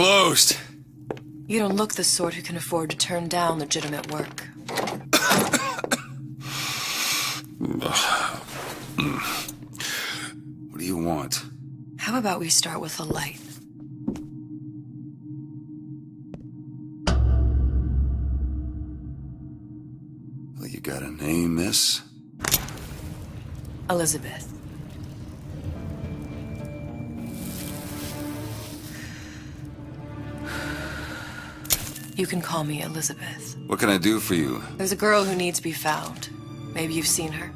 closed. You don't look the sort who can afford to turn down legitimate work. What do you want? How about we start with a light? Well, you got a name, miss? Elizabeth. You can call me Elizabeth. What can I do for you? There's a girl who needs to be found. Maybe you've seen her.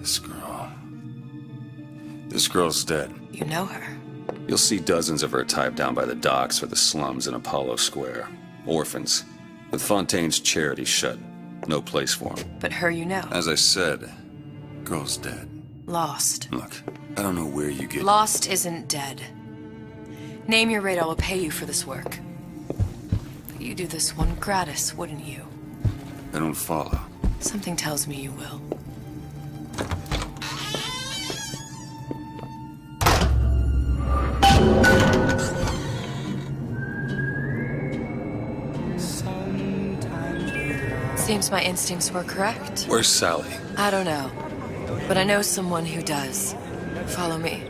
This girl's dead. You know her. You'll see dozens of her tied down by the docks or the slums in Apollo Square. Orphans. With Fontaine's charity shut. No place for them. But her you know. As I said, girl's dead. Lost. Look, I don't know where you get... Lost isn't dead. Name your rate, I will pay you for this work. But you do this one gratis, wouldn't you? I don't follow. Something tells me you will. Seems my instincts were correct. Where's Sally? I don't know, but I know someone who does. Follow me.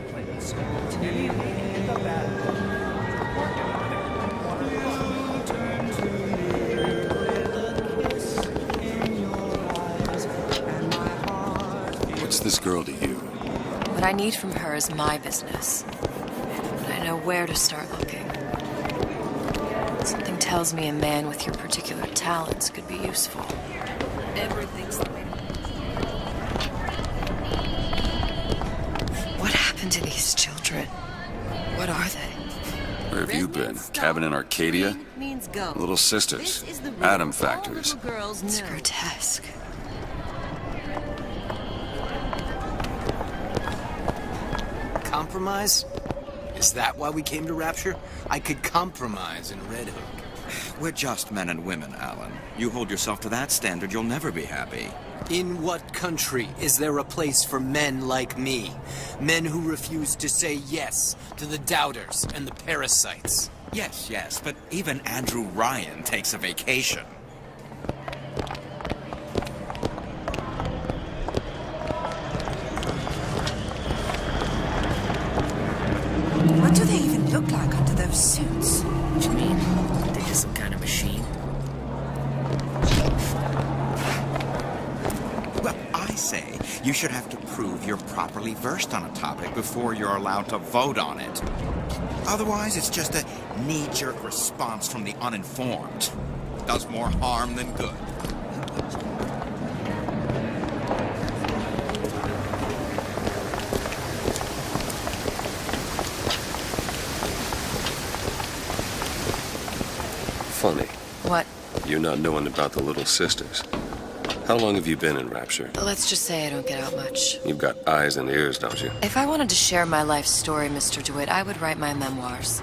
What's this girl to you? What I need from her is my business. But I know where to start looking. Something tells me a man with your particular talents could be useful. Everything's... What happened to these children? What are they? Where have you been? Cabin in Arcadia? Little sisters. Atom factories. It's grotesque. Compromise? Is that why we came to Rapture? I could compromise in Red Hook. We're just men and women, Alan. You hold yourself to that standard, you'll never be happy. In what country is there a place for men like me? Men who refuse to say yes to the doubters and the parasites. Yes, but even Andrew Ryan takes a vacation. What do they even look like under those suits? What do you mean? They're just some kind of machine? Well, I say you should have to prove you're properly versed on a topic before you're allowed to vote on it. Otherwise, it's just a knee-jerk response from the uninformed. Does more harm than good. Funny. What? You not knowing about the little sisters. How long have you been in Rapture? Let's just say I don't get out much. You've got eyes and ears, don't you? If I wanted to share my life story, Mr. DeWitt, I would write my memoirs.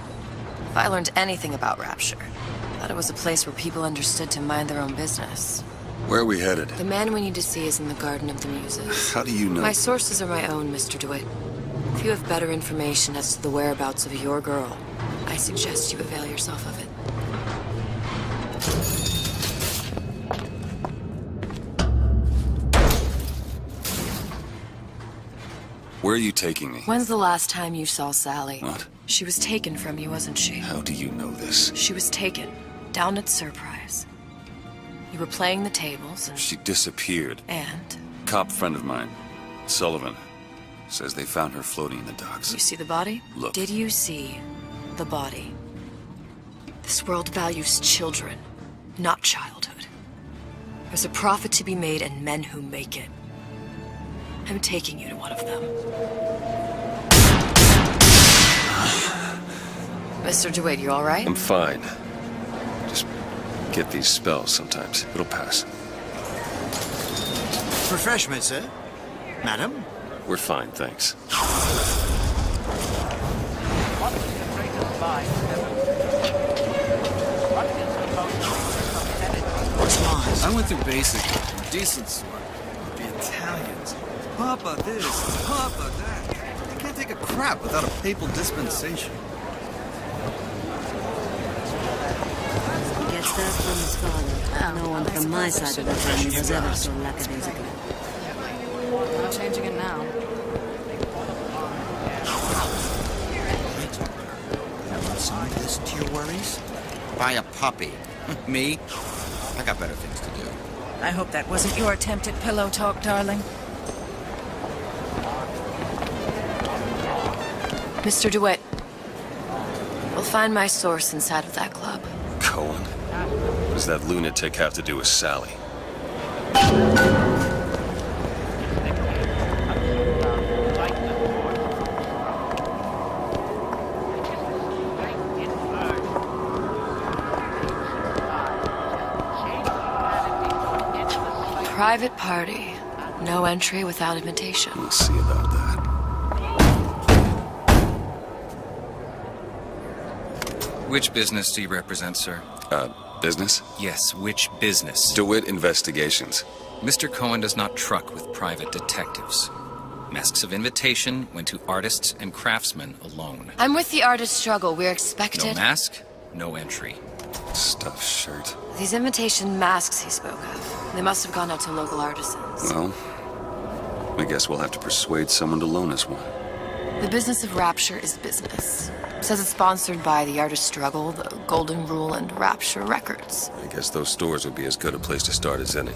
If I learned anything about Rapture, I thought it was a place where people understood to mind their own business. Where are we headed? The man we need to see is in the Garden of the Muses. How do you know? My sources are my own, Mr. DeWitt. If you have better information as to the whereabouts of your girl, I suggest you avail yourself of it. Where are you taking me? When's the last time you saw Sally? What? She was taken from you, wasn't she? How do you know this? She was taken, down at Surprise. You were playing the tables and... She disappeared. And? Cop friend of mine, Sullivan, says they found her floating in the docks. You see the body? Look. Did you see the body? This world values children, not childhood. There's a profit to be made and men who make it. I'm taking you to one of them. Mr. DeWitt, you all right? I'm fine. Just get these spells sometimes. It'll pass. Refreshment, sir? Madam? We're fine, thanks. What is the greatest lie ever? What is the most of What's lies? I went through basic, decent sort. The Italians. Papa this, Papa that. You can't take a crap without a papal dispensation. Gets that from his father. No one from my side of the family was ever so lackadaisical. Not changing it now. Some of this to your worries? Buy a puppy. Me? I got better things to do. I hope that wasn't your attempt at pillow talk, darling. Mr. DeWitt, we'll find my source inside of that club. Cohen? What does that lunatic have to do with Sally? Private party. No entry without invitation. We'll see about that. Which business do you represent, sir? Business? Yes, which business? DeWitt Investigations. Mr. Cohen does not truck with private detectives. Masks of invitation went to artists and craftsmen alone. I'm with the artist struggle. We're expected. No mask, no entry. Stuffed shirt. These invitation masks he spoke of. They must have gone out to local artisans. Well, I guess we'll have to persuade someone to loan us one. The business of Rapture is business. Says it's sponsored by the Artist Struggle, the Golden Rule, and Rapture Records. I guess those stores would be as good a place to start as any.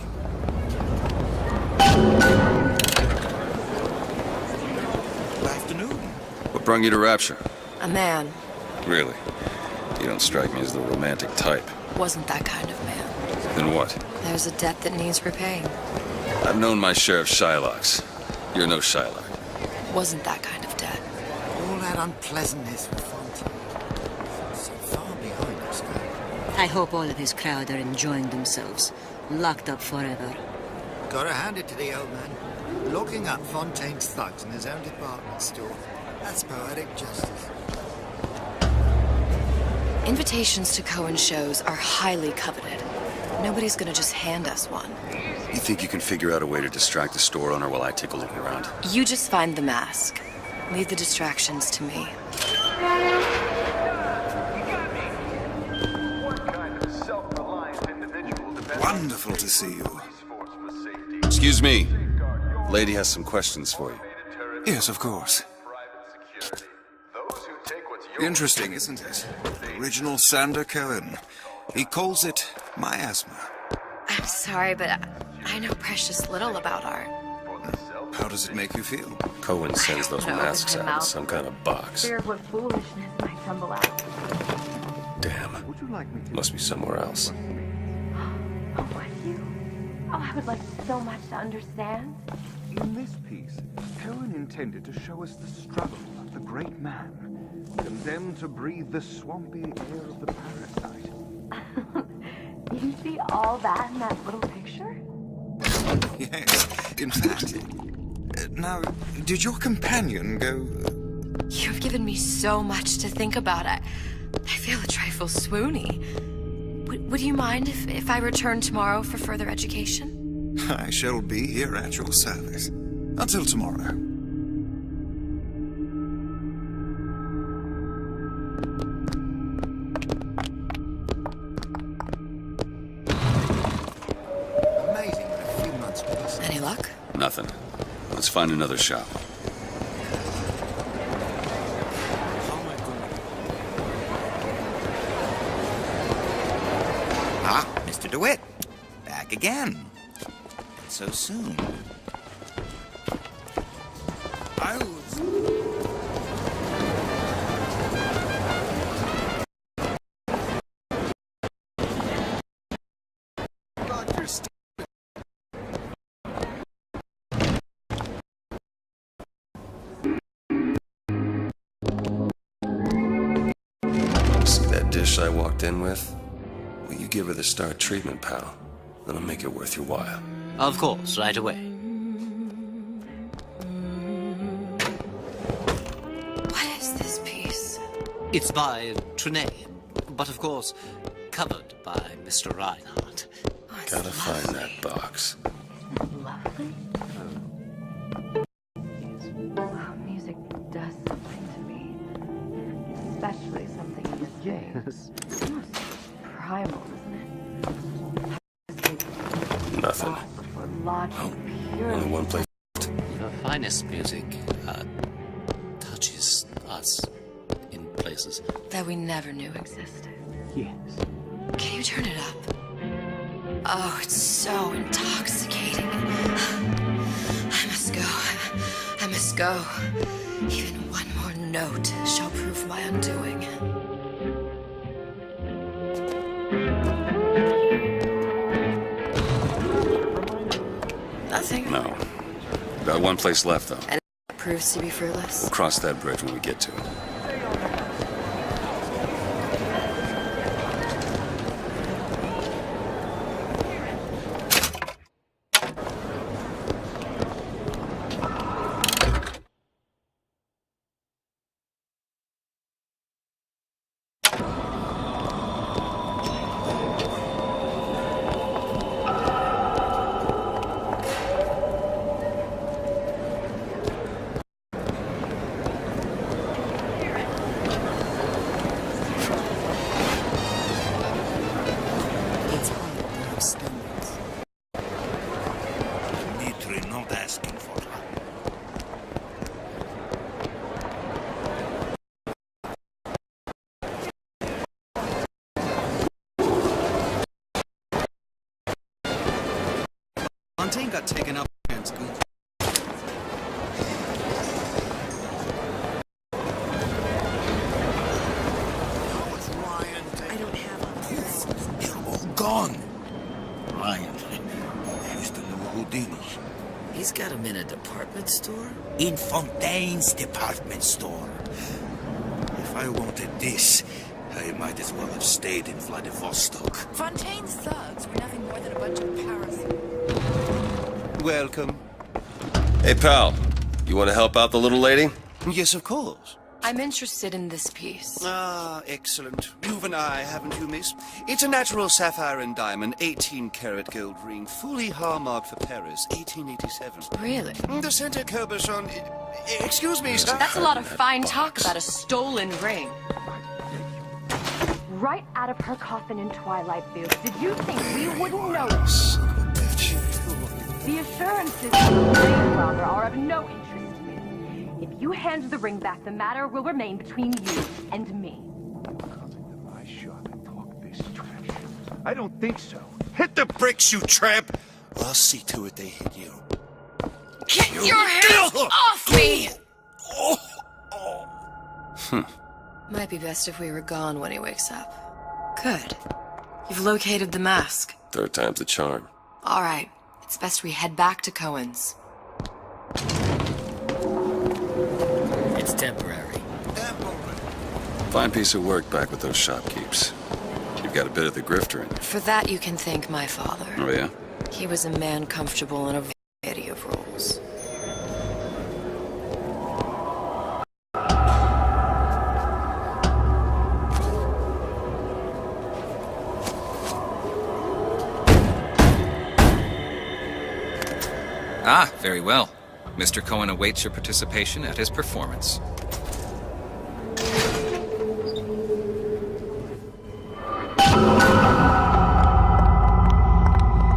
Good afternoon. What brought you to Rapture? A man. Really? You don't strike me as the romantic type. Wasn't that kind of man. Then what? There's a debt that needs repaying. I've known my share of Shylocks. You're no Shylock. Wasn't that kind of debt. All that unpleasantness with Fontaine. So far behind us now. I hope all of his crowd are enjoying themselves. Locked up forever. Gotta hand it to the old man. Locking up Fontaine's thugs in his own department store. That's poetic justice. Invitations to Cohen shows are highly coveted. Nobody's gonna just hand us one. You think you can figure out a way to distract the store owner while I take a look around? You just find the mask. Leave the distractions to me. Wonderful to see you. Excuse me. Lady has some questions for you. Yes, of course. Interesting, isn't it? The original Sander Cohen. He calls it miasma. I'm sorry, but I know precious little about art. How does it make you feel? Cohen sends those I don't know, masks with my out in mouth. some kind of box. Fear of what foolishness might tumble out. Damn. Must be somewhere else. Oh, what you? Oh, I would like so much to understand. In this piece, Cohen intended to show us the struggle of the great man, condemned to breathe the swampy air of the parasite. You see all that in that little picture? Yes, in fact. Now, did your companion go... You've given me so much to think about. I feel a trifle swoony. Would you mind if I return tomorrow for further education? I shall be here at your service. Until tomorrow. Amazing what a few months pass. Any luck? Nothing. Let's find another shop. Ah, Mr. DeWitt. Back again. And so soon. I was... See that dish I walked in with? Will you give her the star treatment, pal? That'll make it worth your while. Of course, right away. What is this piece? It's by Trenet, but of course, covered by Mr. Reinhardt. Oh, it's Gotta find lovely. that box. Lovely? Wow, music does something to me. Especially something in the jazz. I'm primal, isn't it? Nothing. For logic, pure. Only one place. Your finest music touches us in places that we never knew existed. Yes. Can you turn it up? Oh, it's so intoxicating. I must go. I must go. Even one more note shall prove my undoing. Nothing? No. Got one place left, though. And it proves to be fruitless? We'll cross that bridge when we get to it. Not asking for her. Fontaine got taken up in school. I don't have a They're all gone. Ryan, he's the new Houdini. He's got him in a department store? In Fontaine's department store. If I wanted this, I might as well have stayed in Vladivostok. Fontaine's thugs were nothing more than a bunch of parasites. Welcome. Hey, pal. You want to help out the little lady? Yes, of course. I'm interested in this piece. Ah, excellent. You've an eye, haven't you, miss? It's a natural sapphire and diamond, 18-karat gold ring, fully hallmarked for Paris, 1887. Really? The center cabochon... Excuse me, sir. That's a lot of fine talk about a stolen ring. Right out of her coffin in Twilight Fields. Did you think we wouldn't notice? Son of a bitch. The assurances of the grandfather are of no interest to me. If you hand the ring back, the matter will remain between you and me. Coming to my shop and talk this trash. I don't think so. Hit the bricks, you tramp! I'll see to it they hit you. Get your hands off me! Might be best if we were gone when he wakes up. Good. You've located the mask. Third time's the charm. All right. It's best we head back to Cohen's. It's temporary. Fine piece of work back with those shopkeeps. You've got a bit of the grifter in you. For that, you can thank my father. Oh, yeah? He was a man comfortable in a variety of roles. Ah, very well. Mr. Cohen awaits your participation at his performance.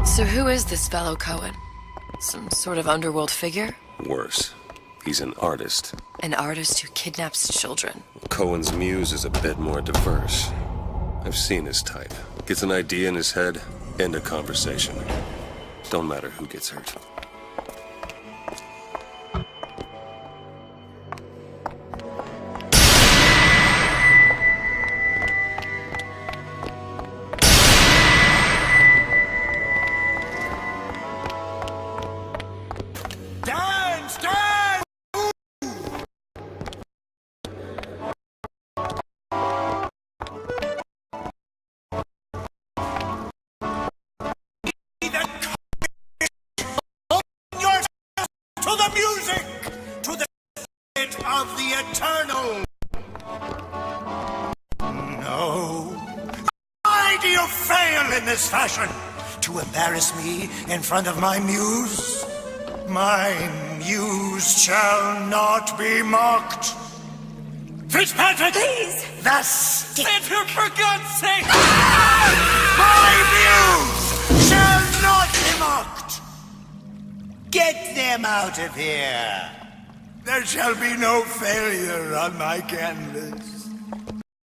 So who is this fellow Cohen? Some sort of underworld figure? Worse. He's an artist. An artist who kidnaps children. Cohen's muse is a bit more diverse. I've seen his type. Gets an idea in his head, end a conversation. Don't matter who gets hurt. Fashion to embarrass me in front of my muse. My muse shall not be mocked. Fitzpatrick! Please! Thus... Save her, for God's sake! him out of here. There shall be no failure on my canvas.